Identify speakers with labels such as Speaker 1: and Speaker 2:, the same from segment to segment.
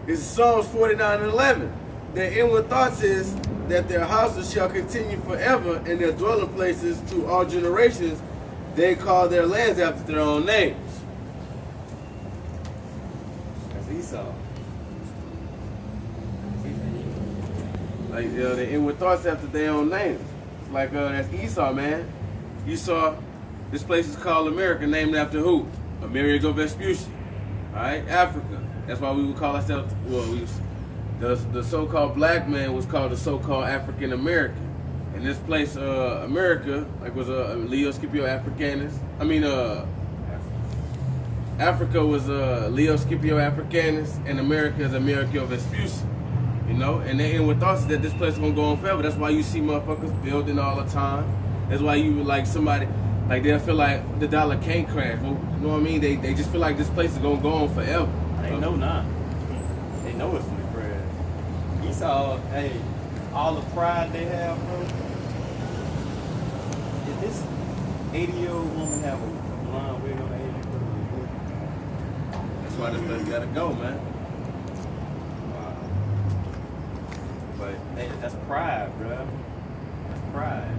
Speaker 1: It's Psalms 49:11. Their inward thoughts is that their houses shall continue forever, and their dwelling places to all generations. They call their lands after their own names.
Speaker 2: That's Esau.
Speaker 1: Like their inward thoughts after their own names. It's like that's Esau, man. Esau. This place is called America, named after who? Amerigo Vespucci. All right, Africa. That's why we would call ourselves. Well, the so-called black man was called the so-called African American. And this place, America, like was Leo Scipio Africanus. I mean, Africa was Leo Scipio Africanus, and America is Amerigo Vespucci. You know, and they inward thoughts is that this place is gonna go on forever. That's why you see motherfuckers building all the time. That's why you like somebody, like they'll feel like the dollar can't crash. You know what I mean? They just feel like this place is gonna go on forever.
Speaker 2: They know not. They know it's gonna crash. Esau, hey, all the pride they have, bro. Did this 80-year-old woman have a blonde wig on her head?
Speaker 1: That's why this place gotta go, man.
Speaker 2: But hey, that's pride, bro. That's pride.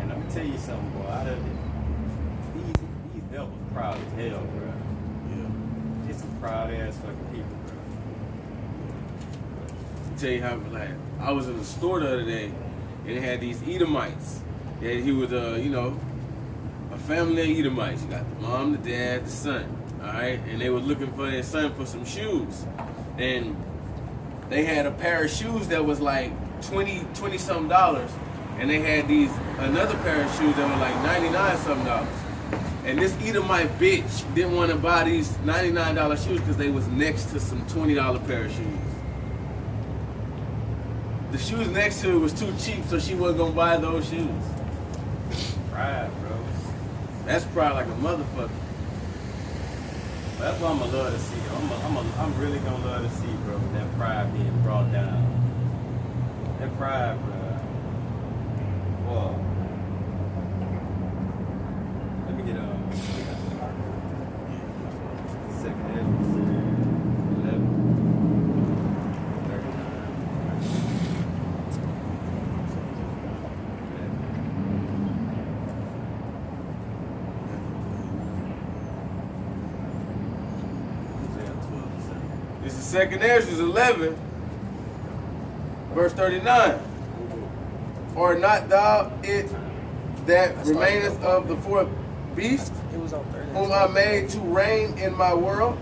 Speaker 2: And let me tell you something, boy. Out of it, these devils proud as hell, bro.
Speaker 1: Yeah.
Speaker 2: Just some proud ass fucking people, bro.
Speaker 1: To tell you how, like, I was in the store the other day, and it had these Edomites. That he was, you know, a family of Edomites. You got the mom, the dad, the son. All right, and they were looking for their son for some shoes, and they had a pair of shoes that was like $20 something, and they had another pair of shoes that were like $99 something. And this Edomite bitch didn't want to buy these $99 shoes because they was next to some $20 pair of shoes. The shoes next to it was too cheap, so she wasn't gonna buy those shoes.
Speaker 2: Pride, bro.
Speaker 1: That's pride like a motherfucker.
Speaker 2: That's what I'm gonna love to see. I'm really gonna love to see, bro, that pride being brought down. That pride, bro. Whoa. Let me get second Ezra 11, 39.
Speaker 1: This is 2nd Ezra 11, verse 39. Or not thou it that remaineth of the fourth beast, whom I made to reign in my world,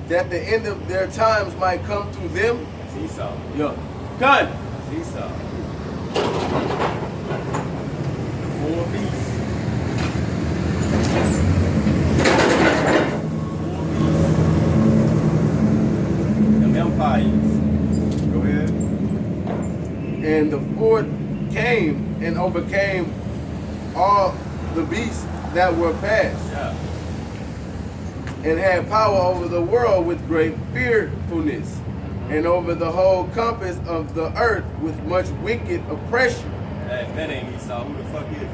Speaker 1: that the end of their times might come through them?
Speaker 2: That's Esau.
Speaker 1: Yeah. Gun.
Speaker 2: That's Esau. The four beasts. Them empires. Go ahead.
Speaker 1: And the fourth came and overcame all the beasts that were past,
Speaker 2: Yeah.
Speaker 1: and had power over the world with great fearfulness, and over the whole compass of the earth with much wicked oppression.
Speaker 2: If that ain't Esau, who the fuck is it?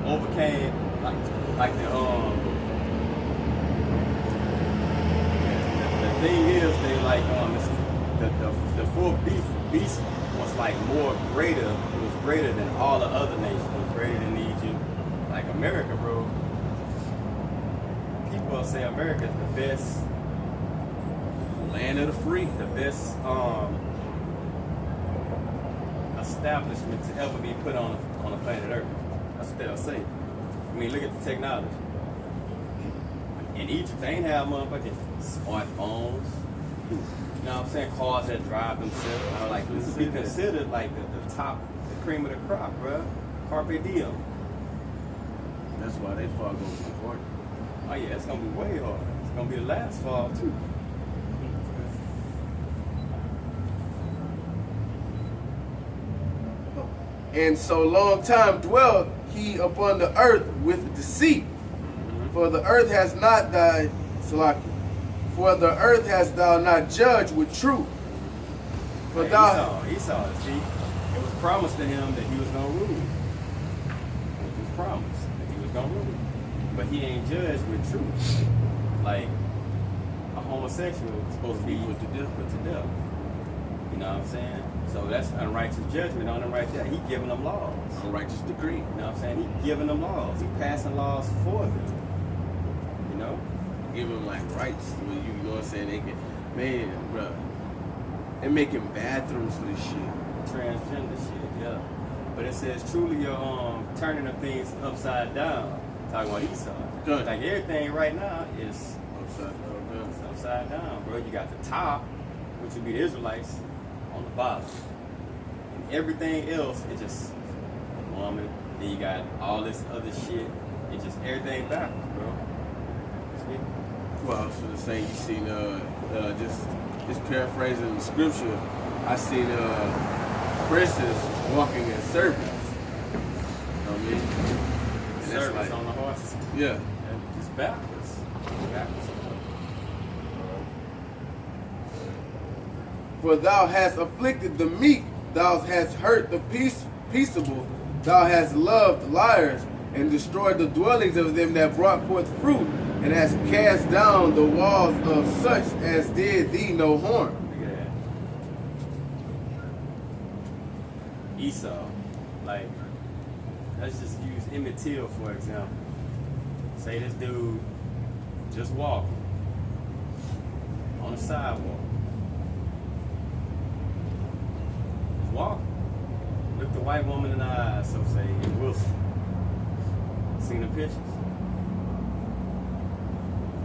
Speaker 2: Overcame like the thing is they like the fourth beast was like more greater. It was greater than all the other nations. It was greater than Egypt. Like America, bro. People say America is the best land of the free, the best establishment to ever be put on the planet Earth. That's what they'll say. I mean, look at the technology. In Egypt, they ain't have motherfucking smartphones. You know what I'm saying? Cars that drive themselves. Like this would be considered like the top, the cream of the crop, bro. Carpe diem.
Speaker 1: That's why they fall going to the court.
Speaker 2: Oh yeah, it's gonna be way harder. It's gonna be the last fall too.
Speaker 1: And so long time dwelt he upon the earth with deceit. For the earth has not thy Salaki. For the earth hast thou not judged with truth. For
Speaker 2: Hey,
Speaker 1: thou
Speaker 2: Esau, see, it was promised to him that he was gonna rule. It was promised that he was gonna rule. But he ain't judged with truth. Like homosexual is supposed to be put to death. You know what I'm saying? So that's unrighteous judgment on them right there. He giving them laws.
Speaker 1: Unrighteous decree.
Speaker 2: You know what I'm saying? He giving them laws. He passing laws for them. You know?
Speaker 1: Give them like rights. You know what I'm saying? They can, man, bro. They're making bathrooms for this shit.
Speaker 2: Transgender shit, yeah. But it says truly you're turning the things upside down. Talking about Esau.
Speaker 1: Good.
Speaker 2: Like everything right now is upside down, bro. You got the top, which would be the Israelites, on the bottom. And everything else is just a woman. Then you got all this other shit. It's just everything backwards, bro.
Speaker 1: Well, so the same you seen just paraphrasing the scripture, I seen princes walking as servants. You know what I mean? And
Speaker 2: Servants
Speaker 1: like,
Speaker 2: on the horses.
Speaker 1: Yeah.
Speaker 2: It's backwards. Backwards.
Speaker 1: For thou hast afflicted the meek, thou hast hurt the peaceable, thou hast loved liars, and destroyed the dwellings of them that brought forth fruit, and hast cast down the walls of such as did thee no harm.
Speaker 2: Look at that. Esau, like, let's just use Emmett Till for example. Say this dude just walking on the sidewalk. Walking. Look the white woman in the eyes, so say, in Wilson. Seen the pictures?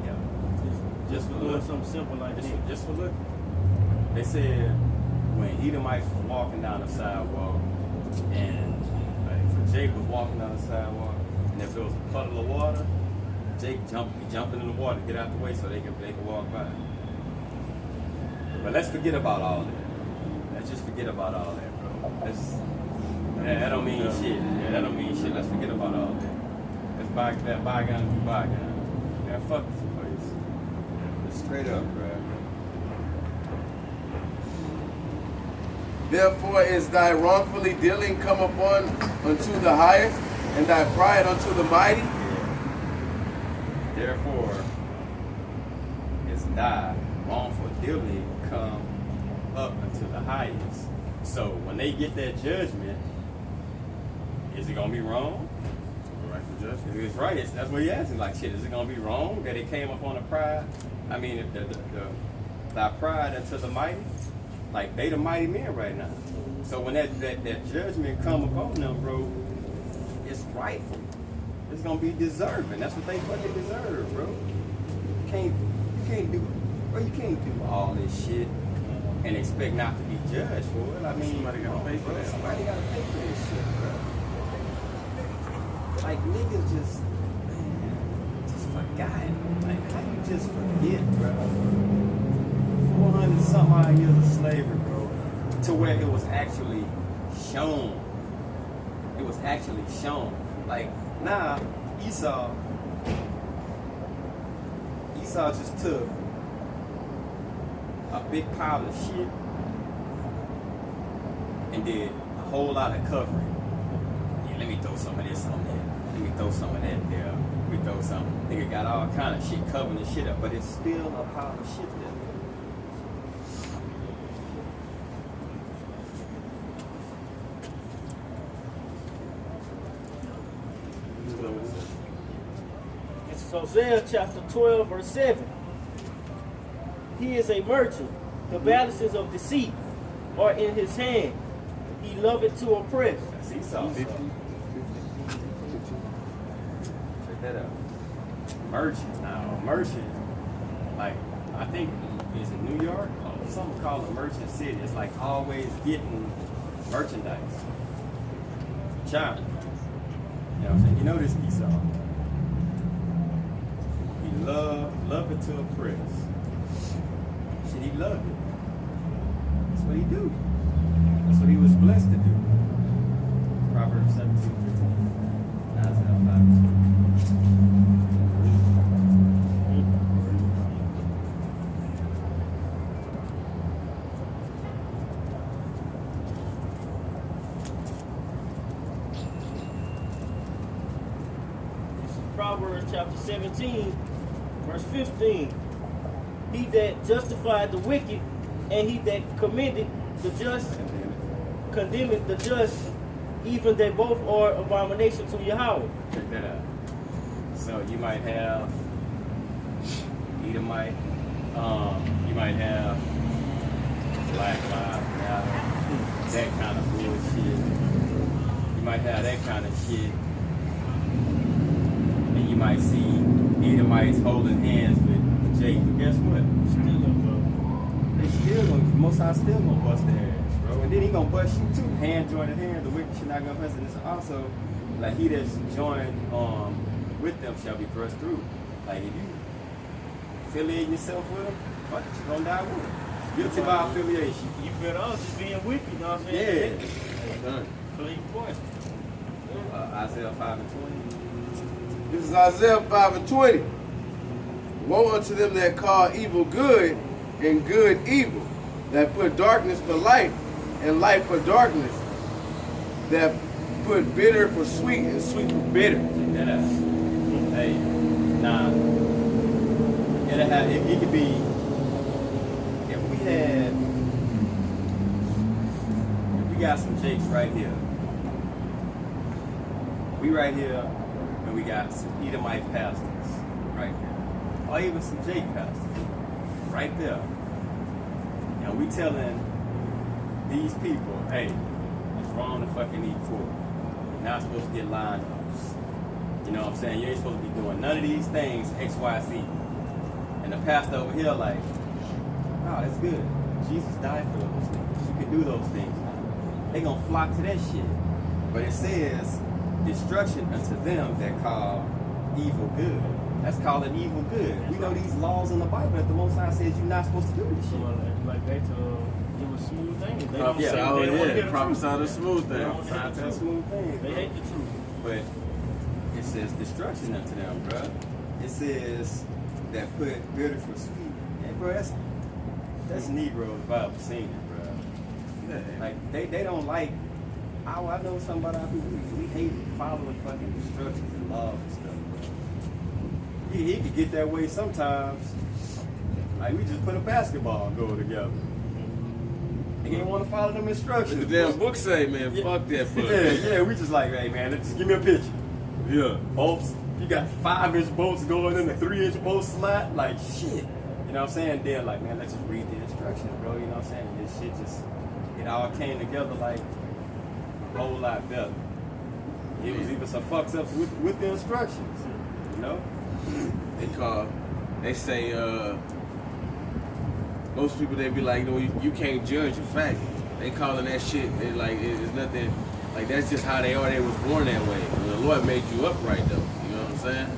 Speaker 2: Yeah. Just for look.
Speaker 3: Something simple like that.
Speaker 2: Just for look. They said when Edomites was walking down the sidewalk, and like, if Jake was walking down the sidewalk, and if there was a puddle of water, Jake jumping in the water to get out the way so they could walk by. But let's forget about all that. Let's just forget about all that, bro. That don't mean shit. Yeah, that don't mean shit. Let's forget about all that. Let's that bygone be bygone. Man, fuck this place. Just straight up, bro.
Speaker 1: Therefore is thy wrongfully dealing come upon unto the highest, and thy pride unto the mighty.
Speaker 2: Yeah. Therefore is thy wrongful dealing come up unto the highest. So when they get that judgment, is it gonna be wrong?
Speaker 1: Rightful judgment.
Speaker 2: If it's right, that's what he asking. Like, shit, is it gonna be wrong that it came up on the pride? I mean, if thy pride unto the mighty, like they the mighty men right now. So when that judgment come upon them, bro, it's rightful. It's gonna be deserving. That's what they fucking deserve, bro. You can't do all this shit and expect not to be judged for it. I mean,
Speaker 1: somebody gotta pay for that.
Speaker 2: Somebody gotta pay for this shit, bro. Like niggas just forgot. Like how you just forget, bro? 400 some odd years of slavery, bro, to where it was actually shown. It was actually shown. Like now, Esau just took a big pile of shit and did a whole lot of covering. Yeah, let me throw some of this on there. Let me throw some of that there. Let me throw some. Nigga got all kind of shit covering the shit up, but it's still a pile of shit there.
Speaker 3: It's Hosea chapter 12, verse 7. He is a merchant. The balances of deceit are in his hand. He loveth to oppress.
Speaker 2: That's Esau. Check that out. Merchant. Now, merchant, like, I think, is in New York, something called a merchant city. It's like always getting merchandise. China. You know what I'm saying? You know this Esau. He loved it to oppress. Shit, he loved it. That's what he do. That's what he was blessed to do. Proverbs 17:15. Isaiah 5:2.
Speaker 3: Proverbs chapter 17, verse 15. he that justified the wicked, and he that commended the just, condemneth the just, even they both are abomination to Yahweh.
Speaker 2: Check that out. So you might have Edomite, you might have Black Lives Matter, that kind of bullshit. You might have that kind of shit. And you might see Edomites holding hands with Jake. But guess what? They still gonna, most times still gonna bust their ass, bro. And then he gonna bust you too. Hand joined hand, the wicked shit not gonna bust. And it's also like he that's joined with them shall be thrust through. Like if you affiliate yourself with them, fuck it, you gonna die with them. Guilty by affiliation.
Speaker 3: You better off just being wicked, you know what I'm saying?
Speaker 2: Yeah.
Speaker 3: Clean point.
Speaker 2: Isaiah 5:20.
Speaker 1: This is Isaiah 5:20. Woe unto them that call evil good and good evil, that put darkness for light and light for darkness, that put bitter for sweet and sweet for bitter.
Speaker 2: Check that out. Hey, nah. It could be, if we got some Jakes right here. We right here, and we got some Edomite pastors right there. Or even some Jake pastors right there. And we telling these people, hey, it's wrong to fucking eat pork. You're not supposed to get line ups. You know what I'm saying? You ain't supposed to be doing none of these things, X, Y, Z. And the pastor over here like, oh, that's good. Jesus died for those things. You can do those things now. They gonna flock to that shit. But it says, destruction unto them that call evil good. That's calling evil good. We know these laws in the Bible that the Most High says you're not supposed to do this shit.
Speaker 3: Like they give a smooth thing. They don't
Speaker 1: Prophesy,
Speaker 3: say they want to get a
Speaker 1: prophesy
Speaker 3: truth.
Speaker 1: the smooth
Speaker 3: They
Speaker 1: thing.
Speaker 3: don't hate the truth.
Speaker 2: Smooth things,
Speaker 3: They
Speaker 2: bro.
Speaker 3: hate the truth.
Speaker 2: But it says destruction unto them, bro. It says that put bitter for sweet. Hey, bro, that's Negroes Bible singing, bro.
Speaker 1: Yeah.
Speaker 2: Like they don't like. I know something about our people. We hate following fucking instructions and laws and stuff, bro. He could get that way sometimes. Like we just put a basketball goal together. They ain't want to follow them instructions.
Speaker 1: The damn book say, man, fuck that book.
Speaker 2: Yeah, we just like, hey man, just give me a picture.
Speaker 1: Yeah.
Speaker 2: Bolts, you got 5-inch bolts going in the 3-inch bolt slot, like shit. You know what I'm saying? Then like, man, let's just read the instructions, bro. You know what I'm saying? And this shit just, it all came together like a whole lot better. It was even some fucks ups with the instructions, you know?
Speaker 1: They say, most people, they be like, you can't judge a fact. They calling that shit, they like, it's nothing, like that's just how they are, they was born that way. And the Lord made you upright though, you know what I'm saying?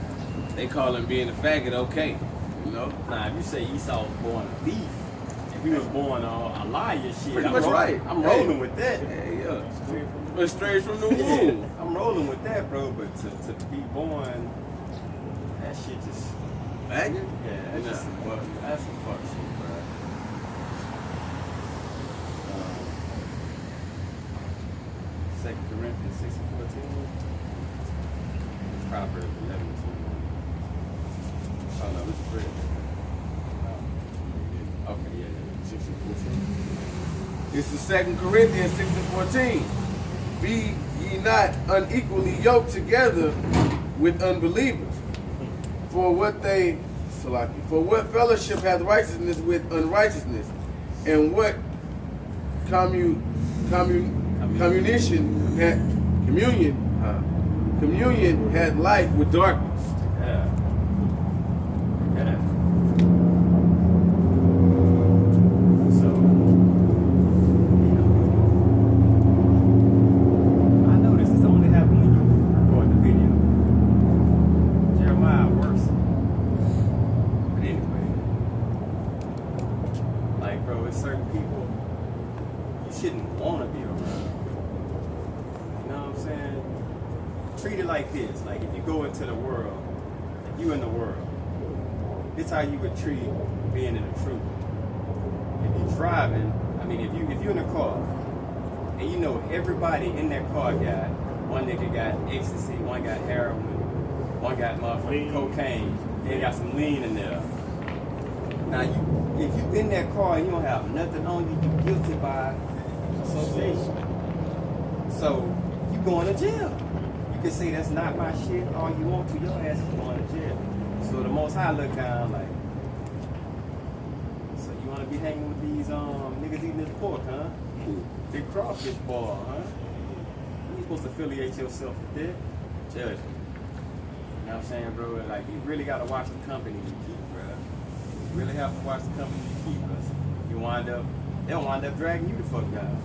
Speaker 1: They calling being a faggot okay, you know?
Speaker 2: Nah, if you say Esau was born a thief, if he was born a liar shit,
Speaker 1: Pretty much right.
Speaker 2: I'm rolling with that.
Speaker 1: Yeah. But straight from the womb.
Speaker 2: I'm rolling with that, bro, but to be born, that shit just,
Speaker 1: Faggot?
Speaker 2: yeah, that's just that's some fuck shit, bro. 2 Corinthians 6:14. Proverbs 11:21. Oh no, this is great. Okay, yeah.
Speaker 1: 6 and 14. This is 2 Corinthians 6 and 14. Be ye not unequally yoked together with unbelievers. For what fellowship hath righteousness with unrighteousness? And what communion hath light with darkness?
Speaker 2: Yeah. Yeah. So, I know this is only happening when you record the video. Jeremiah works. But anyway, like, bro, it's certain people you shouldn't want to be around. You know what I'm saying? Treat it like this. Like, if you go into the world, if you in the world, this how you would treat being in the truth. If you're driving, I mean, if you're in a car, and you know everybody in that car got, one nigga got ecstasy, one got heroin, one got motherfucking cocaine, they got some lean in there. Now, if you in that car and you don't have nothing on you, you guilty by association. So you going to jail. You can say that's not my shit all you want to. Your ass is going to jail. So the Most High look down like, so you want to be hanging with these niggas eating this pork, huh? Big crawfish ball, huh? You supposed to affiliate yourself with that? Judge. You know what I'm saying, bro? Like, you really got to watch the company you keep, bro. You really have to watch the company you keep, because they'll wind up dragging you the fuck down.